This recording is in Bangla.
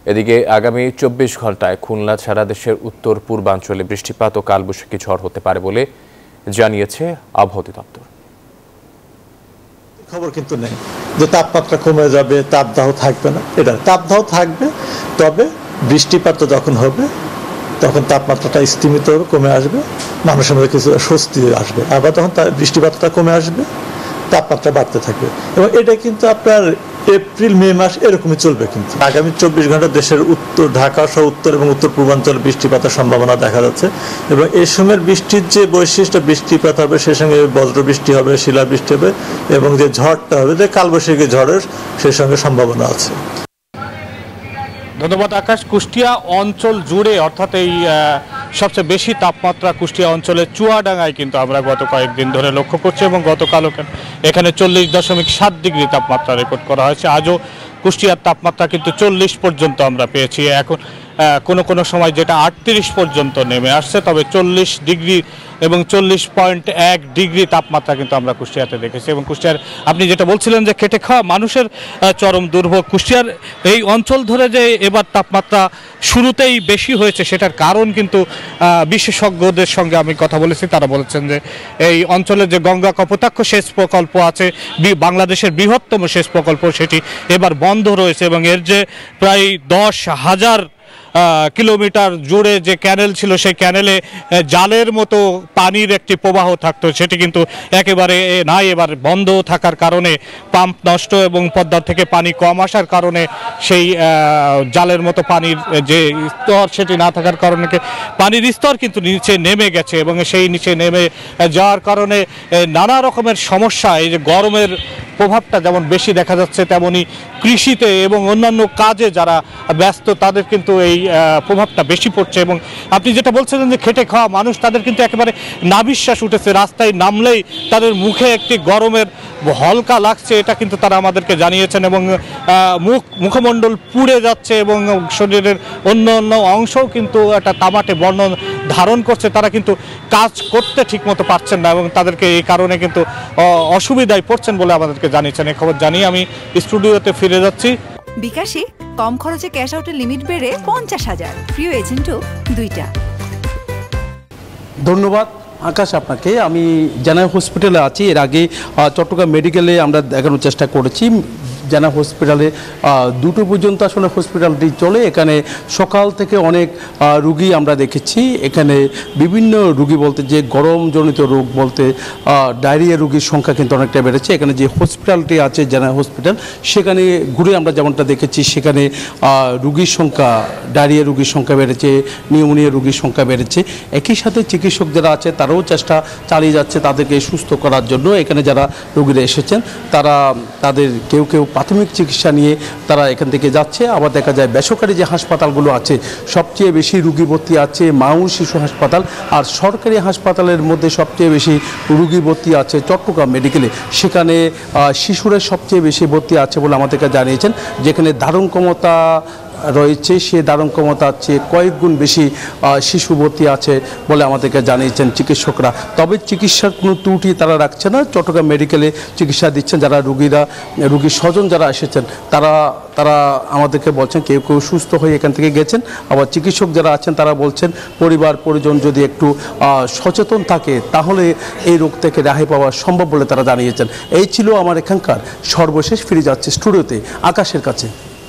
এদিকে আগামী 24 ঘন্টায় খুলনা ছাড়া দেশের উত্তর পূর্বাঞ্চলে বৃষ্টিপাত ও কালবৈশাখী ঝড় হতে পারে বলে জানিয়েছে আবহাওয়া অধিদপ্তর। খবর কিন্তু নেই যে তাপমাত্রা কমে যাবে, তাপদাহ থাকবে না। এটা তাপদাহ থাকবে, তবে বৃষ্টিপাত যখন হবে তখন তাপমাত্রাটা স্থিমিত হবে, কমে আসবে, মানুষের মধ্যে কিছু স্বস্তি আসবে। আবার তখন বৃষ্টিপাতটা কমে আসবে, তাপমাত্রা বাড়তে থাকবে। এবং এটা কিন্তু আপনার এপ্রিল মে মাস এরকমই চলবে। কিন্তু আগামী 24 ঘন্টা দেশের উত্তর ঢাকা সহ উত্তর এবং উত্তর পূর্বাঞ্চলে বৃষ্টিপাতের সম্ভাবনা দেখা যাচ্ছে। এবং এই সময়ের বৃষ্টির যে বৈশিষ্ট্য, বৃষ্টিপাত হবে, সে সঙ্গে বজ্রবৃষ্টি হবে, শিলাবৃষ্টি হবে, এবং যে ঝড়টা হবে, যে কালবৈশাখী ঝড়ের সেই সঙ্গে সম্ভাবনা আছে। ধন্যবাদ আকাশ। কুষ্টিয়া অঞ্চল জুড়ে অর্থাৎ এই সবচেয়ে বেশি তাপমাত্রা কুষ্টিয়া অঞ্চলের চুয়াডাঙ্গায় কিন্তু আমরা গত কয়েকদিন ধরে লক্ষ্য করছি, এবং গতকালও এখানে 40.7 ডিগ্রি তাপমাত্রা রেকর্ড করা হয়েছে। আজও কুষ্টিয়ার তাপমাত্রা কিন্তু 40 পর্যন্ত আমরা পেয়েছি। এখন কোনো সময় যেটা 38 পর্যন্ত নেমে আসছে, তবে 40 ডিগ্রি এবং 40.1 ডিগ্রি তাপমাত্রা কিন্তু আমরা কুষ্টিয়াতে দেখেছি। এবং কুষ্টিয়ার আপনি যেটা বলছিলেন যে খেটে খাওয়া মানুষের চরম দুর্ভোগ, কুষ্টিয়ার এই অঞ্চল ধরে যে এবার তাপমাত্রা শুরুতেই বেশি হয়েছে সেটার কারণ কিন্তু বিশেষজ্ঞদের সঙ্গে আমি কথা বলেছি, তারা বলেছেন যে এই অঞ্চলে যে গঙ্গা কপোতাক্ষ সেচ প্রকল্প আছে, বাংলাদেশের বৃহত্তম সেচ প্রকল্প, সেটি এবার বন্ধ রয়েছে। এবং এর যে প্রায় 10,000 কিলোমিটার জুড়ে যে ক্যানেল ছিল, সেই ক্যানেলে জালের মতো পানির একটি প্রবাহ থাকতো, সেটি কিন্তু একেবারে নাই। এবার বন্ধ থাকার কারণে পাম্প নষ্ট এবং পদ্মার থেকে পানি কম আসার কারণে সেই জালের মতো পানির যে স্তর, সেটি না থাকার কারণে পানির স্তর কিন্তু নিচে নেমে গেছে। এবং সেই নিচে নেমে যাওয়ার কারণে নানা রকমের সমস্যা, এই যে গরমের প্রভাবটা যেমন বেশি দেখা যাচ্ছে, তেমনি কৃষিতে এবং অন্যান্য কাজে যারা ব্যস্ত তাদের কিন্তু এই প্রভাবটা বেশি পড়ছে। এবং আপনি যেটা বলছিলেন যে খেটে খাওয়া মানুষ, তাদের কিন্তু একেবারে নাভিশ্বাস উঠেছে, রাস্তায় নামলেই তাদের মুখে একটি গরমের হলকা লাগছে, এটা কিন্তু তারা আমাদেরকে জানিয়েছেন। এবং মুখমণ্ডল পুড়ে যাচ্ছে এবং শরীরের অন্য অংশও কিন্তু একটা তামাটে বর্ণ ধারণ করছে। তারা কিন্তু কাজ করতে ঠিকমতো পারছেন না এবং তাদেরকে এই কারণে কিন্তু অসুবিধায় পড়ছেন বলে আমাদেরকে জানিয়েছেন। এই খবর জানিয়ে আমি স্টুডিওতে ফিরে যাচ্ছি। বিকাশে কম খরচে ক্যাশ আউটের লিমিট বেড়ে 50,000, প্রিয় এজেন্টও 2টা। ধন্যবাদ আকাশ আপনাকে। আমি জানা হসপিটালে আছি। এর আগে চট্টগ্রাম মেডিকেলে আমরা দেখানোর চেষ্টা করেছি। জানা হসপিটালে 2টো পর্যন্ত আসলে হসপিটালটি চলে। এখানে সকাল থেকে অনেক রুগী আমরা দেখেছি। এখানে বিভিন্ন রুগী বলতে যে গরমজনিত রোগ বলতে ডায়রিয়া রুগীর সংখ্যা কিন্তু অনেকটা বেড়েছে। এখানে যে হসপিটালটি আছে জানা হসপিটাল, সেখানে ঘুরে আমরা যেমনটা দেখেছি, সেখানে রুগীর সংখ্যা, ডায়রিয়া রুগীর সংখ্যা বেড়েছে, নিউমোনিয়া রুগীর সংখ্যা বেড়েছে। একই সাথে চিকিৎসক যারা আছে তারাও চেষ্টা চালিয়ে যাচ্ছে তাদেরকে সুস্থ করার জন্য। এখানে যারা রুগীরা এসেছেন তাদের কেউ প্রাথমিক চিকিৎসা নিয়ে তারা এখান থেকে যাচ্ছে। আবার দেখা যায় বেসরকারি যে হাসপাতালগুলো আছে, সবচেয়ে বেশি রুগী ভর্তি আছে মা ও শিশু হাসপাতাল, আর সরকারি হাসপাতালের মধ্যে সবচেয়ে বেশি রুগী ভর্তি আছে চট্টগ্রাম মেডিকেলে। সেখানে শিশুরা সবচেয়ে বেশি ভর্তি আছে বলে আমাদেরকে জানিয়েছেন। যেখানে ধারণ ক্ষমতা রয়েছে, সে ধারণ ক্ষমতার চেয়ে কয়েক গুণ বেশি শিশু ভর্তি আছে বলে আমাদেরকে জানিয়েছেন চিকিৎসকরা। তবে চিকিৎসার কোনো ত্রুটি তারা রাখছে না, চট্টগ্রাম মেডিকেলে চিকিৎসা দিচ্ছেন। যারা রুগীর স্বজন যারা এসেছেন তারা আমাদেরকে বলছেন কেউ সুস্থ হয়ে এখান থেকে গেছেন। আবার চিকিৎসক যারা আছেন তারা বলছেন পরিবার পরিজন যদি একটু সচেতন থাকে তাহলে এই রোগ থেকে রেহাই পাওয়া সম্ভব বলে তারা জানিয়েছেন। এই ছিল আমার এখানকার সর্বশেষ। ফিরে যাচ্ছে স্টুডিওতে আকাশের কাছে।